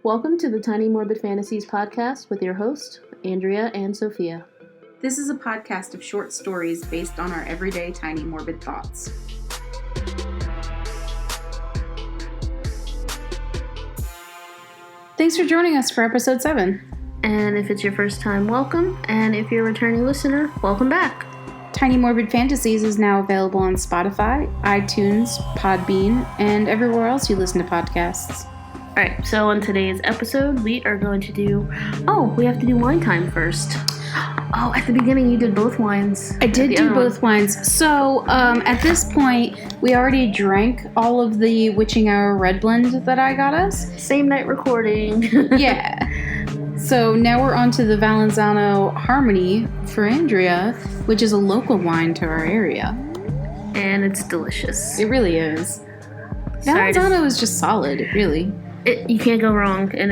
Welcome to the Tinymorbidfantasies podcast with your hosts, Andrea and Sophia. This is a podcast of short stories based on our everyday tiny morbid thoughts. Thanks for joining us for episode 7. And if it's your first time, welcome. And if you're a returning listener, welcome back. Tiny Morbid Fantasies is now available on Spotify, iTunes, Podbean, and everywhere else you listen to podcasts. Alright, so on today's episode, we are going to do... we have to do wine time first. Oh, at the beginning you did both wines. I did do both wines. So, at this point, we already drank all of the Witching Hour Red Blend that I got us. Same night recording. Yeah. So now we're on to the Valenzano Harmony for Andrea, which is a local wine to our area. And it's delicious. It really is. Valenzano is just solid, really. You can't go wrong, and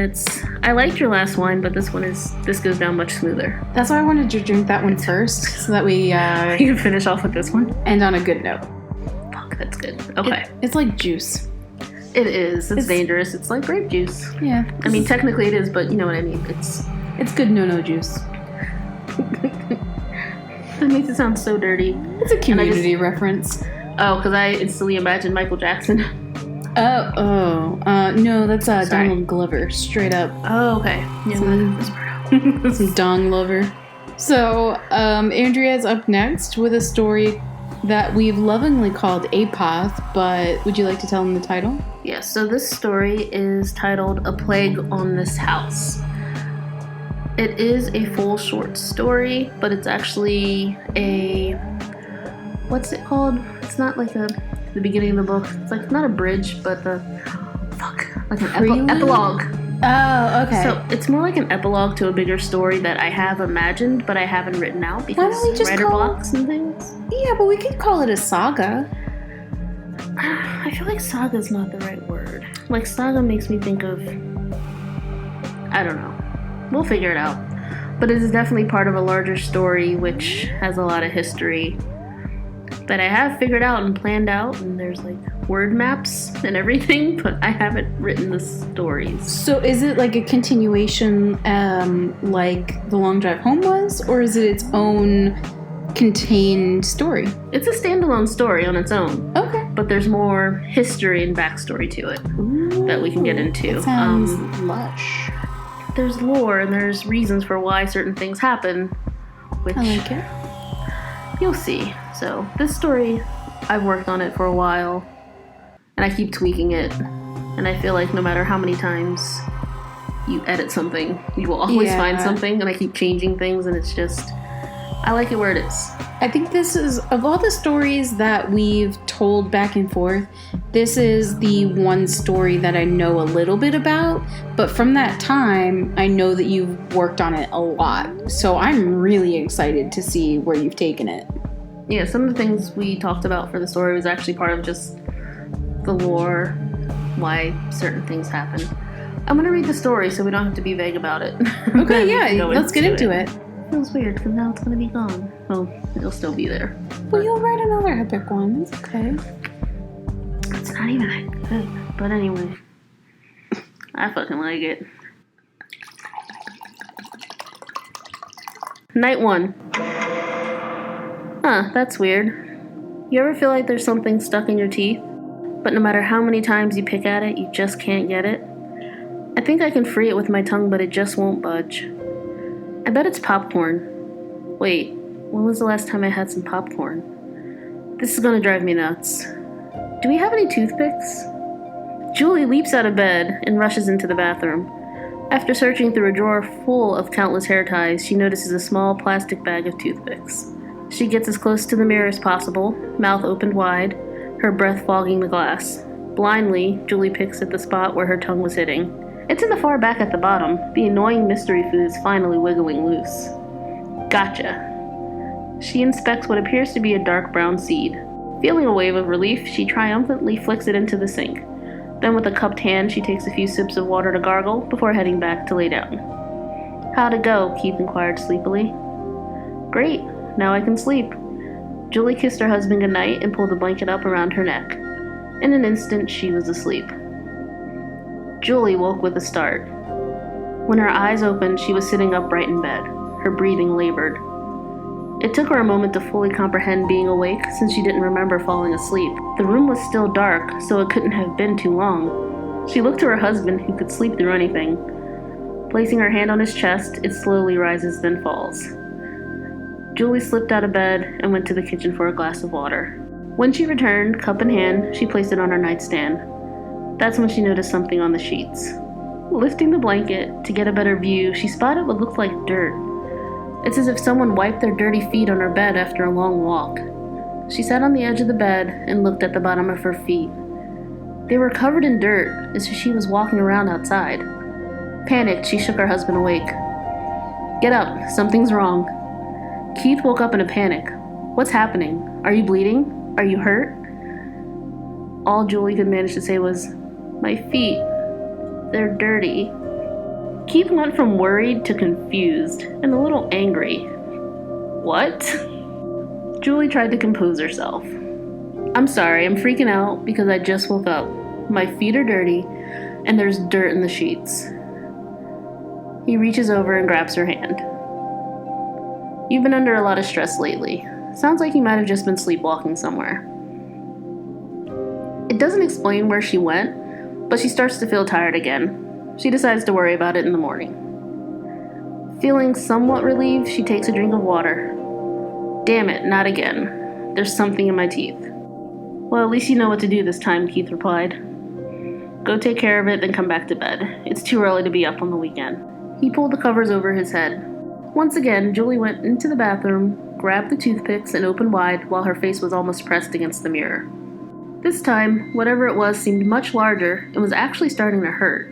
I liked your last wine, but this goes down much smoother. That's why I wanted to drink that one first, so that we you can finish off with this one. End on a good note. Fuck, that's good. Okay. It's like juice. It is. It's dangerous. It's like grape juice. Yeah. I mean, technically it is, but you know what I mean. It's good no juice. That makes it sound so dirty. It's a Community reference. Oh, because I instantly imagined Michael Jackson. No, that's Donald Glover, straight up. Oh, okay. Yeah, some Dong Lover. So, Andrea's up next with a story that we've lovingly called Apoth, but would you like to tell them the title? Yes, so this story is titled A Plague on This House. It is a full short story, but it's actually what's it called? It's not like the beginning of the book. It's like not a bridge, but like an epilogue. Oh, okay. So it's more like an epilogue to a bigger story that I have imagined, but I haven't written out because writer blocks and things. Yeah, but we could call it a saga. I feel like saga's not the right word. Like saga makes me think of, I don't know. We'll figure it out. But it is definitely part of a larger story which has a lot of history that I have figured out and planned out, and there's like word maps and everything, but I haven't written the stories. So is it like a continuation like The Long Drive Home was, or is it its own contained story? It's a standalone story on its own. Okay. But there's more history and backstory to it that we can get into. That sounds lush. There's lore and there's reasons for why certain things happen, which I like it. You'll see. So this story, I've worked on it for a while, and I keep tweaking it, and I feel like no matter how many times you edit something, you will always find something, and I keep changing things, and it's just, I like it where it is. I think this is, of all the stories that we've told back and forth, this is the one story that I know a little bit about, but from that time, I know that you've worked on it a lot, so I'm really excited to see where you've taken it. Yeah, some of the things we talked about for the story was actually part of just the lore, why certain things happen. I'm going to read the story so we don't have to be vague about it. Okay, yeah, let's get into it. Feels weird because now it's going to be gone. Well, it'll still be there. Well, you'll write another epic one. It's okay. It's not even that good. But anyway, I fucking like it. Night 1. Huh, that's weird. You ever feel like there's something stuck in your teeth, but no matter how many times you pick at it, you just can't get it? I think I can free it with my tongue, but it just won't budge. I bet it's popcorn. Wait, when was the last time I had some popcorn? This is gonna drive me nuts. Do we have any toothpicks? Julie leaps out of bed and rushes into the bathroom. After searching through a drawer full of countless hair ties, she notices a small plastic bag of toothpicks. She gets as close to the mirror as possible, mouth opened wide, her breath fogging the glass. Blindly, Julie picks at the spot where her tongue was hitting. It's in the far back at the bottom. The annoying mystery food is finally wiggling loose. Gotcha. She inspects what appears to be a dark brown seed. Feeling a wave of relief, she triumphantly flicks it into the sink. Then with a cupped hand, she takes a few sips of water to gargle before heading back to lay down. How'd it go? Keith inquired sleepily. Great. Now I can sleep. Julie kissed her husband goodnight and pulled the blanket up around her neck. In an instant, she was asleep. Julie woke with a start. When her eyes opened, she was sitting upright in bed, her breathing labored. It took her a moment to fully comprehend being awake since she didn't remember falling asleep. The room was still dark, so it couldn't have been too long. She looked to her husband, who could sleep through anything. Placing her hand on his chest, it slowly rises then falls. Julie slipped out of bed and went to the kitchen for a glass of water. When she returned, cup in hand, she placed it on her nightstand. That's when she noticed something on the sheets. Lifting the blanket to get a better view, she spotted what looked like dirt. It's as if someone wiped their dirty feet on her bed after a long walk. She sat on the edge of the bed and looked at the bottom of her feet. They were covered in dirt, as if she was walking around outside. Panicked, she shook her husband awake. "Get up, something's wrong." Keith woke up in a panic. "What's happening? Are you bleeding? Are you hurt?" All Julie could manage to say was, "My feet, they're dirty." Keith went from worried to confused and a little angry. "What?" Julie tried to compose herself. "I'm sorry, I'm freaking out because I just woke up. My feet are dirty and there's dirt in the sheets." He reaches over and grabs her hand. "You've been under a lot of stress lately. Sounds like you might have just been sleepwalking somewhere." It doesn't explain where she went, but she starts to feel tired again. She decides to worry about it in the morning. Feeling somewhat relieved, she takes a drink of water. "Damn it, not again. There's something in my teeth." "Well, at least you know what to do this time," Keith replied. "Go take care of it, then come back to bed. It's too early to be up on the weekend." He pulled the covers over his head. Once again, Julie went into the bathroom, grabbed the toothpicks, and opened wide while her face was almost pressed against the mirror. This time, whatever it was seemed much larger and was actually starting to hurt.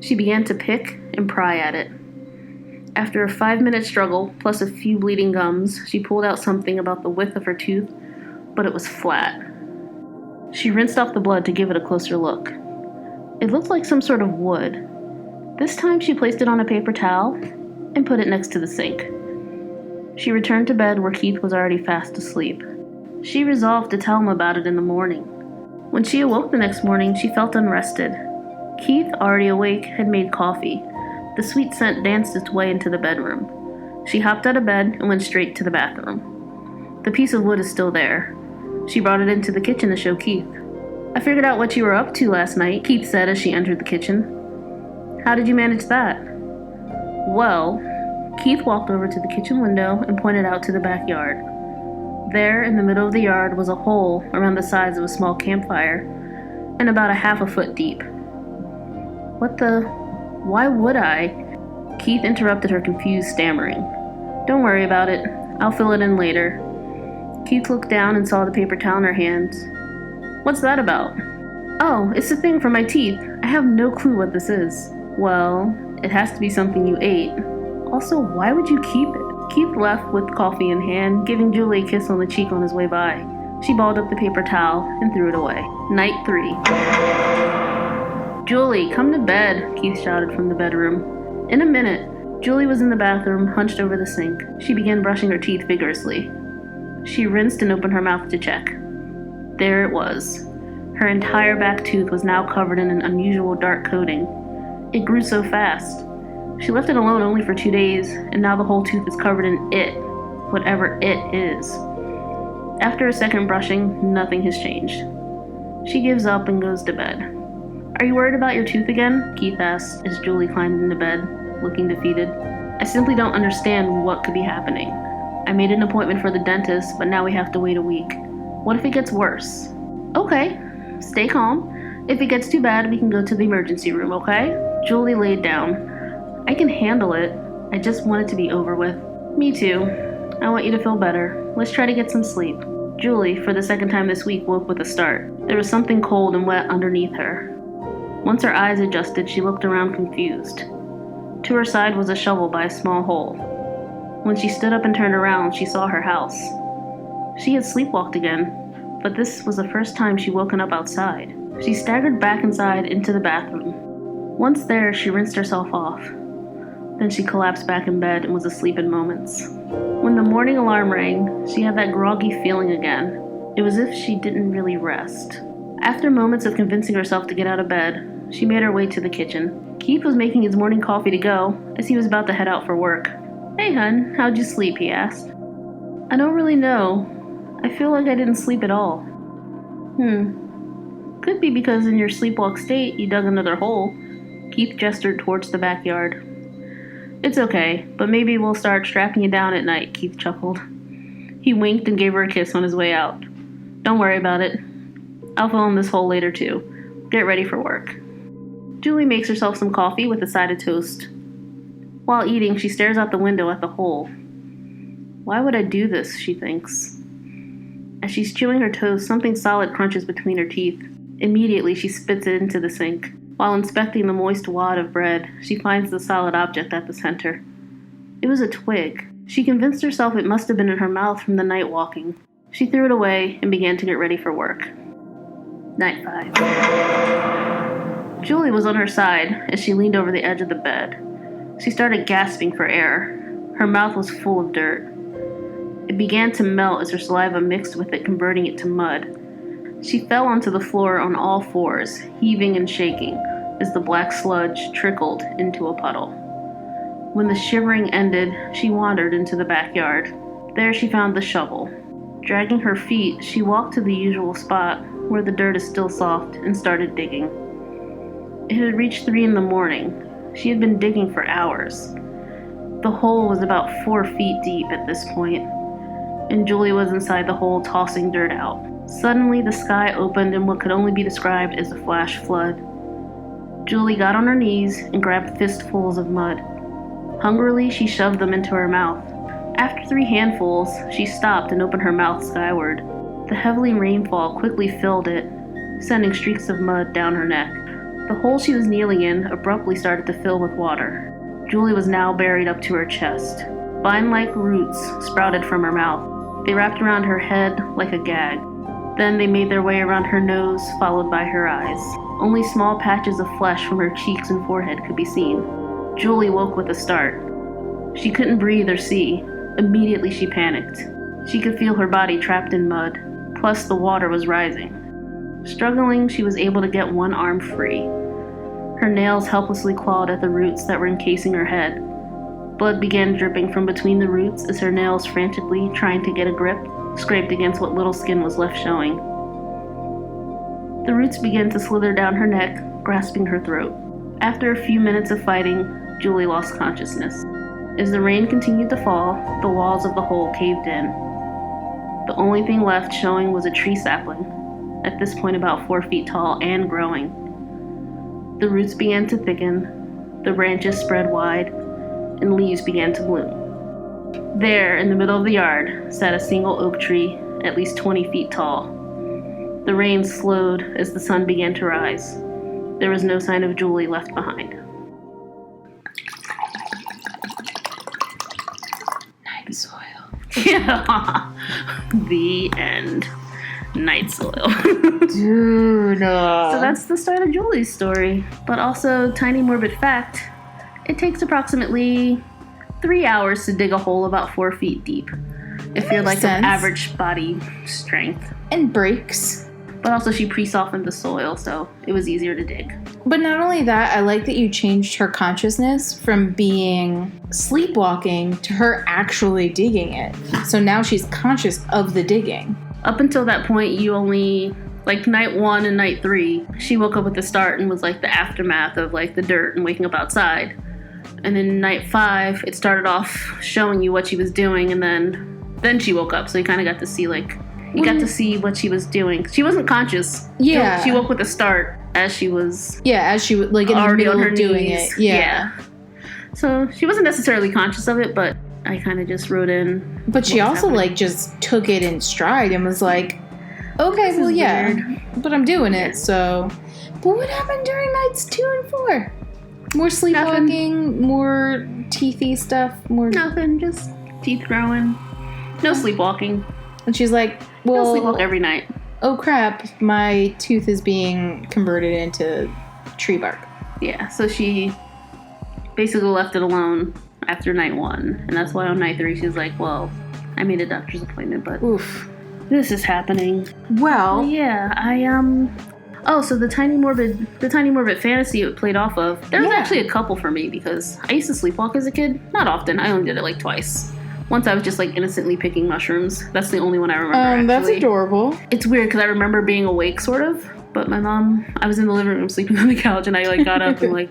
She began to pick and pry at it. After a 5-minute struggle, plus a few bleeding gums, she pulled out something about the width of her tooth, but it was flat. She rinsed off the blood to give it a closer look. It looked like some sort of wood. This time she placed it on a paper towel and put it next to the sink. She returned to bed where Keith was already fast asleep. She resolved to tell him about it in the morning. When she awoke the next morning, she felt unrested. Keith, already awake, had made coffee. The sweet scent danced its way into the bedroom. She hopped out of bed and went straight to the bathroom. The piece of wood is still there. She brought it into the kitchen to show Keith. "I figured out what you were up to last night," Keith said as she entered the kitchen. "How did you manage that?" "Well," Keith walked over to the kitchen window and pointed out to the backyard. There, in the middle of the yard, was a hole around the size of a small campfire and about a half a foot deep. Why would I?" Keith interrupted her, confused, stammering. "Don't worry about it. I'll fill it in later." Keith looked down and saw the paper towel in her hands. "What's that about?" "Oh, it's the thing for my teeth. I have no clue what this is." "Well, it has to be something you ate. Also, why would you keep it?" Keith left with coffee in hand, giving Julie a kiss on the cheek on his way by. She balled up the paper towel and threw it away. Night 3. "Julie, come to bed," Keith shouted from the bedroom. In a minute, Julie was in the bathroom, hunched over the sink. She began brushing her teeth vigorously. She rinsed and opened her mouth to check. There it was. Her entire back tooth was now covered in an unusual dark coating. It grew so fast. She left it alone only for 2 days, and now the whole tooth is covered in it, whatever it is. After a second brushing, nothing has changed. She gives up and goes to bed. "Are you worried about your tooth again?" Keith asked as Julie climbed into bed, looking defeated. "I simply don't understand what could be happening. I made an appointment for the dentist, but now we have to wait a week. What if it gets worse?" "Okay, stay calm. If it gets too bad, we can go to the emergency room, okay?" Julie laid down. "I can handle it. I just want it to be over with." "Me too. I want you to feel better. Let's try to get some sleep." Julie, for the second time this week, woke with a start. There was something cold and wet underneath her. Once her eyes adjusted, she looked around confused. To her side was a shovel by a small hole. When she stood up and turned around, she saw her house. She had sleepwalked again, but this was the first time she'd woken up outside. She staggered back inside into the bathroom. Once there, she rinsed herself off. Then she collapsed back in bed and was asleep in moments. When the morning alarm rang, she had that groggy feeling again. It was as if she didn't really rest. After moments of convincing herself to get out of bed, she made her way to the kitchen. Keith was making his morning coffee to go as he was about to head out for work. "Hey, hun, how'd you sleep?" he asked. "I don't really know. I feel like I didn't sleep at all." Could be because in your sleepwalk state, you dug another hole." Keith gestured towards the backyard. "It's okay, but maybe we'll start strapping you down at night," Keith chuckled. He winked and gave her a kiss on his way out. "Don't worry about it. I'll fill in this hole later too. Get ready for work." Julie makes herself some coffee with a side of toast. While eating, she stares out the window at the hole. "Why would I do this?" she thinks. As she's chewing her toast, something solid crunches between her teeth. Immediately, she spits it into the sink. While inspecting the moist wad of bread, she finds the solid object at the center. It was a twig. She convinced herself it must have been in her mouth from the night walking. She threw it away and began to get ready for work. Night 5. Julie was on her side as she leaned over the edge of the bed. She started gasping for air. Her mouth was full of dirt. It began to melt as her saliva mixed with it, converting it to mud. She fell onto the floor on all fours, heaving and shaking, as the black sludge trickled into a puddle. When the shivering ended, she wandered into the backyard. There she found the shovel. Dragging her feet, she walked to the usual spot, where the dirt is still soft, and started digging. It had reached 3 a.m. She had been digging for hours. The hole was about 4 feet deep at this point, and Julie was inside the hole tossing dirt out. Suddenly, the sky opened in what could only be described as a flash flood. Julie got on her knees and grabbed fistfuls of mud. Hungrily, she shoved them into her mouth. After 3 handfuls, she stopped and opened her mouth skyward. The heavy rainfall quickly filled it, sending streaks of mud down her neck. The hole she was kneeling in abruptly started to fill with water. Julie was now buried up to her chest. Vine-like roots sprouted from her mouth. They wrapped around her head like a gag. Then they made their way around her nose, followed by her eyes. Only small patches of flesh from her cheeks and forehead could be seen. Julie woke with a start. She couldn't breathe or see. Immediately she panicked. She could feel her body trapped in mud, plus the water was rising. Struggling, she was able to get one arm free. Her nails helplessly clawed at the roots that were encasing her head. Blood began dripping from between the roots as her nails, frantically trying to get a grip, scraped against what little skin was left showing. The roots began to slither down her neck, grasping her throat. After a few minutes of fighting, Julie lost consciousness. As the rain continued to fall, the walls of the hole caved in. The only thing left showing was a tree sapling, at this point about 4 feet tall and growing. The roots began to thicken, the branches spread wide, and leaves began to bloom. There, in the middle of the yard, sat a single oak tree, at least 20 feet tall. The rain slowed as the sun began to rise. There was no sign of Julie left behind. Night soil. Yeah. The end. Night soil. Dude. So that's the start of Julie's story. But also, tiny morbid fact, it takes approximately 3 hours to dig a hole about 4 feet deep. If you're like an average body strength. And breaks. But also she pre-softened the soil, so it was easier to dig. But not only that, I like that you changed her consciousness from being sleepwalking to her actually digging it. So now she's conscious of the digging. Up until that point, you only, like night 1 and night 3, she woke up with the start and was like the aftermath of like the dirt and waking up outside. And then night 5, it started off showing you what she was doing, and then she woke up. So you kind of got to see like, you got to see what she was doing. She wasn't conscious. Yeah. She woke with a start as she was. Yeah, as she was like in already the middle on her of doing knees. it. Yeah. So she wasn't necessarily conscious of it, but I kind of just wrote in. But she also like just took it in stride and was like, okay, well, yeah, weird, but I'm doing it. So, but what happened during nights 2 and 4? More sleepwalking, more teethy stuff, more nothing, just teeth growing. No sleepwalking. And she's like, well, I'll sleepwalk every night. Oh crap, my tooth is being converted into tree bark. Yeah, so she basically left it alone after night 1. And that's why on night 3 she's like, well, I made a doctor's appointment, but oof, this is happening. Well, yeah, Oh, so the Tiny Morbid fantasy it played off of, there was actually a couple for me because I used to sleepwalk as a kid. Not often. I only did it like twice. Once I was just like innocently picking mushrooms. That's the only one I remember, actually. That's adorable. It's weird because I remember being awake, sort of. But my mom, I was in the living room sleeping on the couch and I like got up and like,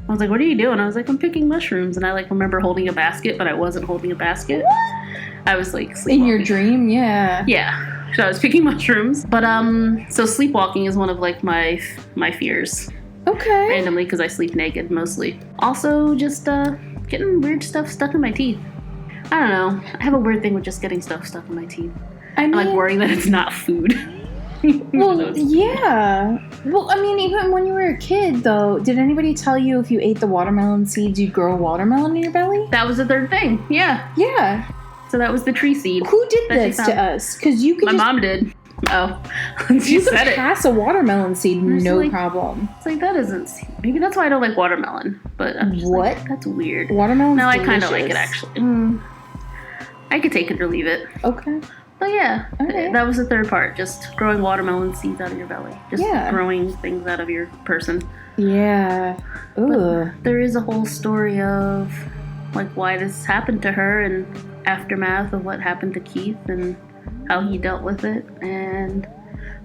I was like, what are you doing? I was like, I'm picking mushrooms. And I like remember holding a basket, but I wasn't holding a basket. I was like sleepwalking. In your dream? Yeah. Yeah. So I was picking mushrooms. But so sleepwalking is one of like my fears. Okay. Randomly because I sleep naked mostly. Also just getting weird stuff stuck in my teeth. I don't know. I have a weird thing with just getting stuff stuck in my teeth. I like worrying that it's not food. Well, yeah. Well, I mean, even when you were a kid, though, did anybody tell you if you ate the watermelon seeds, you'd grow a watermelon in your belly? That was the third thing. Yeah. Yeah. So that was the tree seed. Who did this to us? Because you could My mom did. Oh. You could pass a watermelon seed, no problem. It's like, that isn't... Maybe that's why I don't like watermelon. But I'm just what? Like, that's weird. Watermelon's now delicious. I kind of like it, actually. I could take it or leave it. Okay. But yeah, okay. That was the third part. Just growing watermelon seeds out of your belly. Just growing things out of your person. Yeah. Ooh. But there is a whole story of like why this happened to her and aftermath of what happened to Keith and how he dealt with it and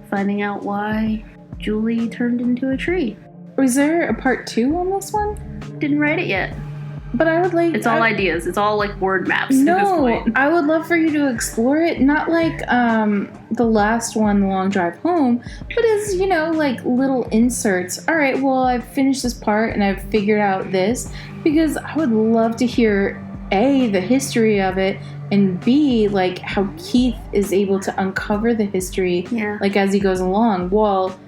finding out why Julie turned into a tree. Was there a part 2 on this one? Didn't write it yet. But I would like... It's all ideas. It's all like word maps at this point. I would love for you to explore it. Not like the last one, The Long Drive Home, but as, you know, like little inserts. All right, well, I've finished this part and I've figured out this. Because I would love to hear, A, the history of it, and B, like how Keith is able to uncover the history like as he goes along. Well...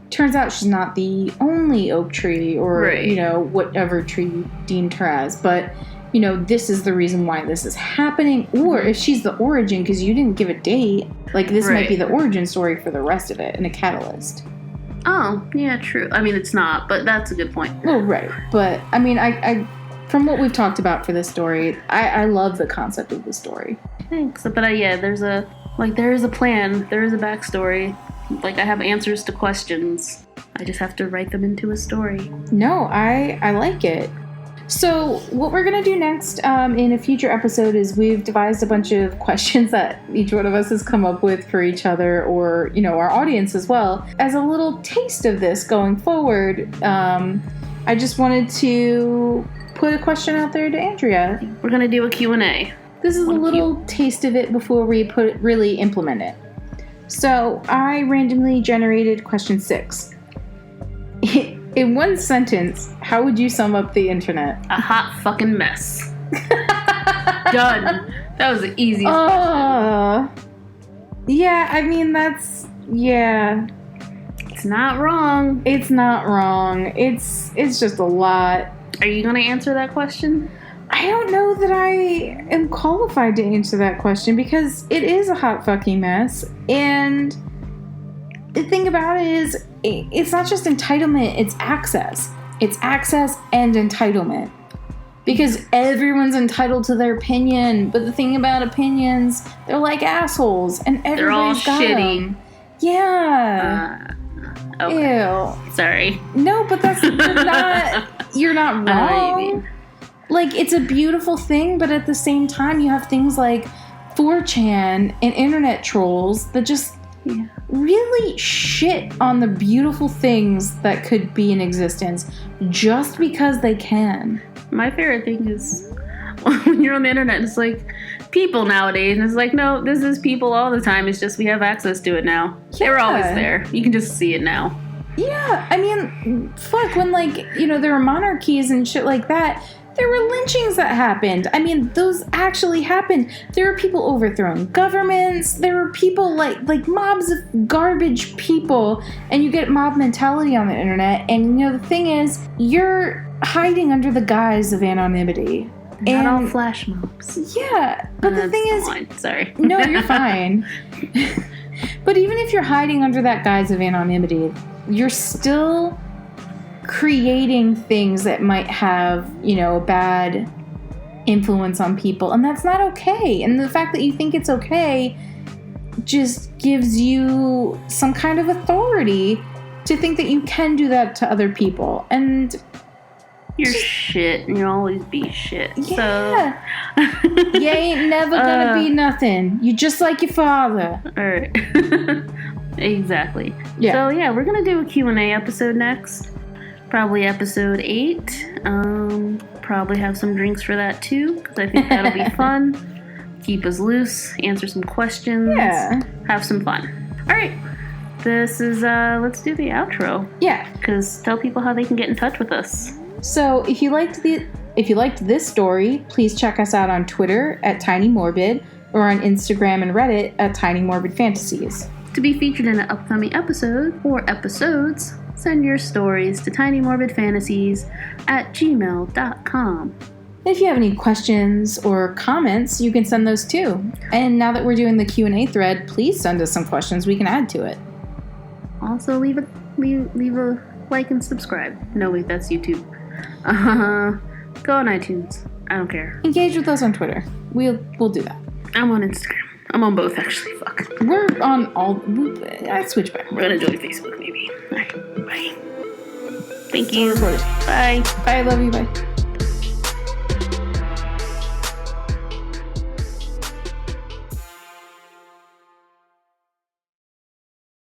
Turns out she's not the only oak tree or, you know, whatever tree you deemed her as. But, you know, this is the reason why this is happening. Or if she's the origin, because you didn't give a date, like this might be the origin story for the rest of it and a catalyst. Oh, yeah, true. I mean, it's not, but that's a good point. Well, right. But, I mean, I from what we've talked about for this story, I love the concept of the story. Thanks. But, there is a plan. There is a backstory. Like, I have answers to questions. I just have to write them into a story. No, I like it. So, what we're going to do next in a future episode is we've devised a bunch of questions that each one of us has come up with for each other or, you know, our audience as well. As a little taste of this going forward, I just wanted to put a question out there to Andrea. We're going to do a Q&A. This is a little taste of it before we really implement it. So, I randomly generated question 6. In one sentence, how would you sum up the internet? A hot fucking mess. Done. That was the easiest question. Yeah, I mean, that's... Yeah. It's not wrong. It's not wrong. It's just a lot. Are you going to answer that question? I don't know that I am qualified to answer that question because it is a hot fucking mess. And the thing about it is, it's not just entitlement, it's access. It's access and entitlement. Because everyone's entitled to their opinion. But the thing about opinions, they're like assholes. And everybody's got shitty. them. Yeah. Okay. Ew. Sorry. No, but that's you're not wrong. I know what you mean. Like, it's a beautiful thing, but at the same time, you have things like 4chan and internet trolls that just really shit on the beautiful things that could be in existence just because they can. My favorite thing is when you're on the internet, it's like people nowadays, and it's like, no, this is people all the time. It's just we have access to it now. Yeah. They were always there. You can just see it now. Yeah, I mean, fuck, when, like, you know, there were monarchies and shit like that, there were lynchings that happened. I mean, those actually happened. There were people overthrowing governments. There were people like mobs of garbage people. And you get mob mentality on the internet. And, you know, the thing is, you're hiding under the guise of anonymity. Not all flash mobs. Yeah, but the thing is... Sorry. No, you're fine. But even if you're hiding under that guise of anonymity, you're still creating things that might have, you know, a bad influence on people, and that's not okay. And the fact that you think it's okay just gives you some kind of authority to think that you can do that to other people. And you're shit, and you'll always be shit. Yeah. You ain't never gonna be nothing. You just like your father. Alright. Exactly. Yeah. So yeah, we're gonna do a Q&A episode next. Probably episode 8. Probably have some drinks for that too, because I think that'll be fun. Keep us loose, answer some questions. Yeah. Have some fun. Alright. This is let's do the outro. Yeah. Because tell people how they can get in touch with us. So if you liked this story, please check us out on Twitter at Tinymorbid or on Instagram and Reddit at Tinymorbidfantasies. To be featured in an upcoming episode or episodes, send your stories to tinymorbidfantasies@gmail.com. If you have any questions or comments, you can send those too. And now that we're doing the Q&A thread, please send us some questions we can add to it. Also, leave a like and subscribe. No, wait, that's YouTube. Go on iTunes. I don't care. Engage with us on Twitter. We'll do that. I'm on Instagram. I'm on both, actually. Fuck. We're on all... I switch back. We're gonna join Facebook, maybe. Alright, bye. Thank you. Recorded. Bye. Bye, I love you, bye.